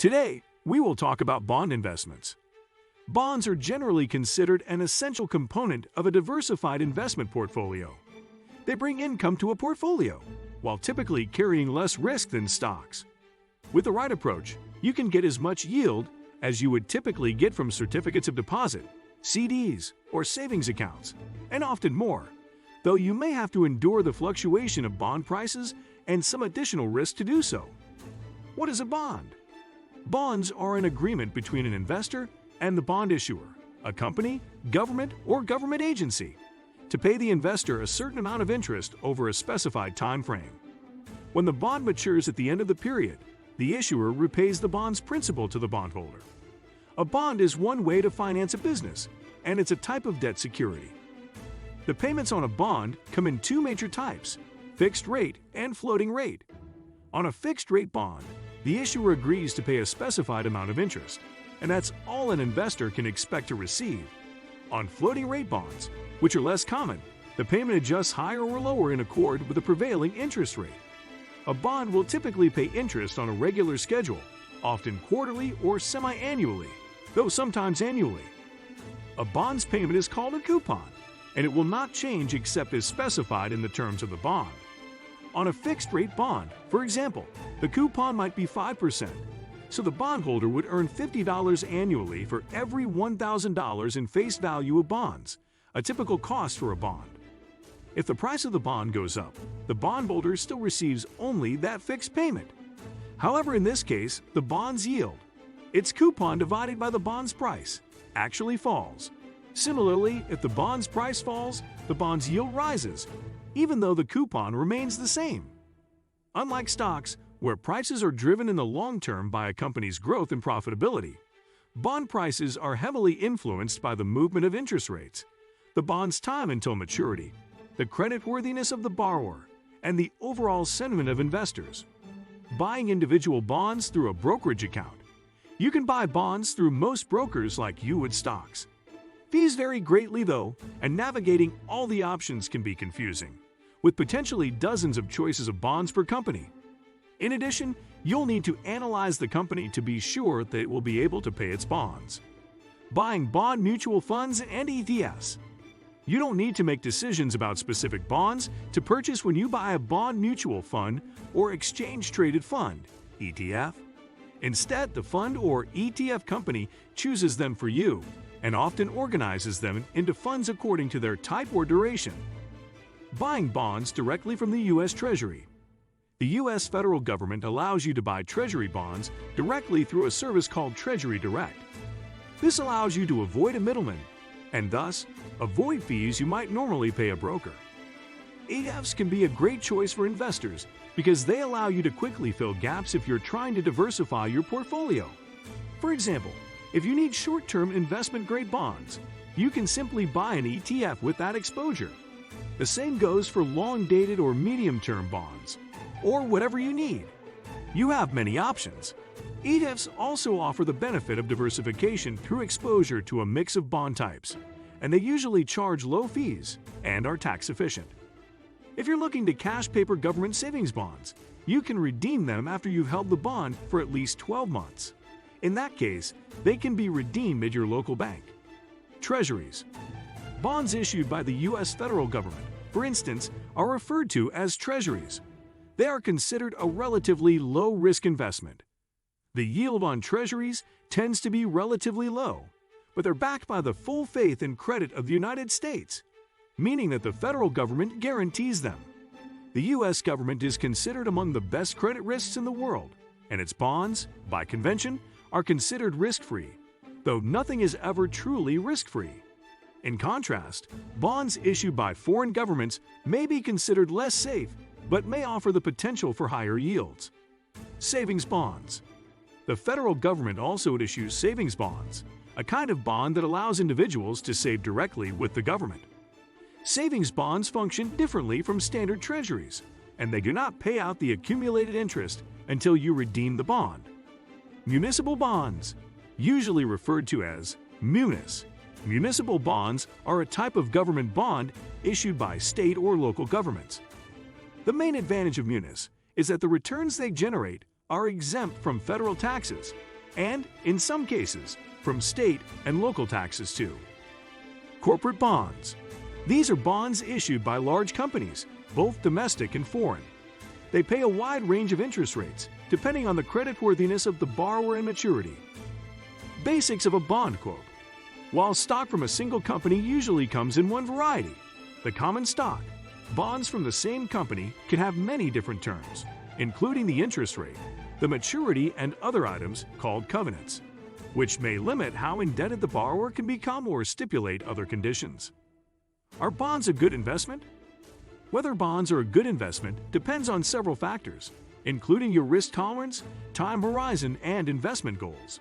Today, we will talk about bond investments. Bonds are generally considered an essential component of a diversified investment portfolio. They bring income to a portfolio, while typically carrying less risk than stocks. With the right approach, you can get as much yield as you would typically get from certificates of deposit, CDs, or savings accounts, and often more, though you may have to endure the fluctuation of bond prices and some additional risk to do so. What is a bond? Bonds are an agreement between an investor and the bond issuer, a company, government, or government agency, to pay the investor a certain amount of interest over a specified time frame. When the bond matures at the end of the period, the issuer repays the bond's principal to the bondholder. A bond is one way to finance a business, and it's a type of debt security. The payments on a bond come in two major types: fixed rate and floating rate. On a fixed rate bond, the issuer agrees to pay a specified amount of interest, and that's all an investor can expect to receive. On floating rate bonds, which are less common, the payment adjusts higher or lower in accord with the prevailing interest rate. A bond will typically pay interest on a regular schedule, often quarterly or semi-annually, though sometimes annually. A bond's payment is called a coupon, and it will not change except as specified in the terms of the bond. On a fixed-rate bond, for example, the coupon might be 5%, so the bondholder would earn $50 annually for every $1,000 in face value of bonds, a typical cost for a bond. If the price of the bond goes up, the bondholder still receives only that fixed payment. However, in this case, the bond's yield, its coupon divided by the bond's price, actually falls. Similarly, if the bond's price falls, the bond's yield rises, even though the coupon remains the same. Unlike stocks, where prices are driven in the long term by a company's growth and profitability, bond prices are heavily influenced by the movement of interest rates, the bond's time until maturity, the creditworthiness of the borrower, and the overall sentiment of investors. Buying individual bonds through a brokerage account. You can buy bonds through most brokers like you would stocks. Fees vary greatly though, and navigating all the options can be confusing, with potentially dozens of choices of bonds per company. In addition, you'll need to analyze the company to be sure that it will be able to pay its bonds. Buying bond mutual funds and ETFs. You don't need to make decisions about specific bonds to purchase when you buy a bond mutual fund or exchange-traded fund, ETF. Instead, the fund or ETF company chooses them for you and often organizes them into funds according to their type or duration. Buying bonds directly from the U.S. Treasury. The U.S. federal government allows you to buy Treasury bonds directly through a service called Treasury Direct. This allows you to avoid a middleman and thus avoid fees you might normally pay a broker. ETFs can be a great choice for investors because they allow you to quickly fill gaps if you're trying to diversify your portfolio. For example, if you need short-term investment-grade bonds, you can simply buy an ETF with that exposure. The same goes for long-dated or medium-term bonds, or whatever you need. You have many options. ETFs also offer the benefit of diversification through exposure to a mix of bond types, and they usually charge low fees and are tax efficient. If you're looking to cash paper government savings bonds, you can redeem them after you've held the bond for at least 12 months. In that case, they can be redeemed at your local bank. Treasuries. Bonds issued by the U.S. federal government, for instance, are referred to as treasuries. They are considered a relatively low-risk investment. The yield on treasuries tends to be relatively low, but they're backed by the full faith and credit of the United States, meaning that the federal government guarantees them. The U.S. government is considered among the best credit risks in the world, and its bonds, by convention, are considered risk-free, though nothing is ever truly risk-free. In contrast, bonds issued by foreign governments may be considered less safe, but may offer the potential for higher yields. Savings bonds. The federal government also issues savings bonds, a kind of bond that allows individuals to save directly with the government. Savings bonds function differently from standard treasuries, and they do not pay out the accumulated interest until you redeem the bond. Municipal bonds, usually referred to as munis. Municipal bonds are a type of government bond issued by state or local governments. The main advantage of munis is that the returns they generate are exempt from federal taxes, and, in some cases, from state and local taxes too. Corporate bonds. These are bonds issued by large companies, both domestic and foreign. They pay a wide range of interest rates, depending on the creditworthiness of the borrower and maturity. Basics of a bond quote. While stock from a single company usually comes in one variety, the common stock, bonds from the same company can have many different terms, including the interest rate, the maturity, and other items called covenants, which may limit how indebted the borrower can become or stipulate other conditions. Are bonds a good investment? Whether bonds are a good investment depends on several factors, including your risk tolerance, time horizon, and investment goals.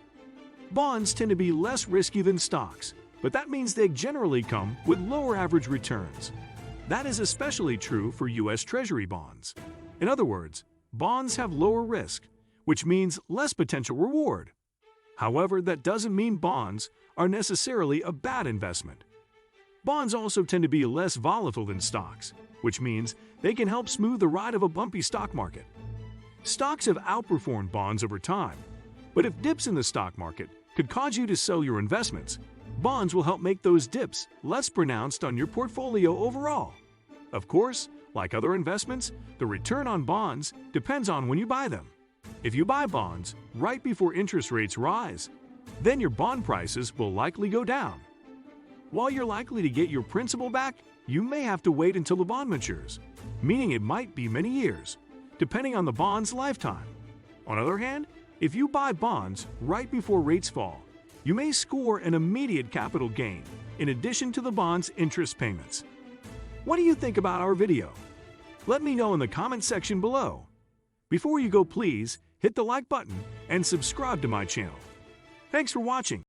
Bonds tend to be less risky than stocks, but that means they generally come with lower average returns. That is especially true for U.S. Treasury bonds. In other words, bonds have lower risk, which means less potential reward. However, that doesn't mean bonds are necessarily a bad investment. Bonds also tend to be less volatile than stocks, which means they can help smooth the ride of a bumpy stock market. Stocks have outperformed bonds over time, but if dips in the stock market could cause you to sell your investments, bonds will help make those dips less pronounced on your portfolio overall. Of course, like other investments, the return on bonds depends on when you buy them. If you buy bonds right before interest rates rise, then your bond prices will likely go down. While you're likely to get your principal back, you may have to wait until the bond matures, meaning it might be many years, depending on the bond's lifetime. On the other hand, if you buy bonds right before rates fall, you may score an immediate capital gain in addition to the bond's interest payments. What do you think about our video? Let me know in the comment section below. Before you go, please hit the like button and subscribe to my channel. Thanks for watching.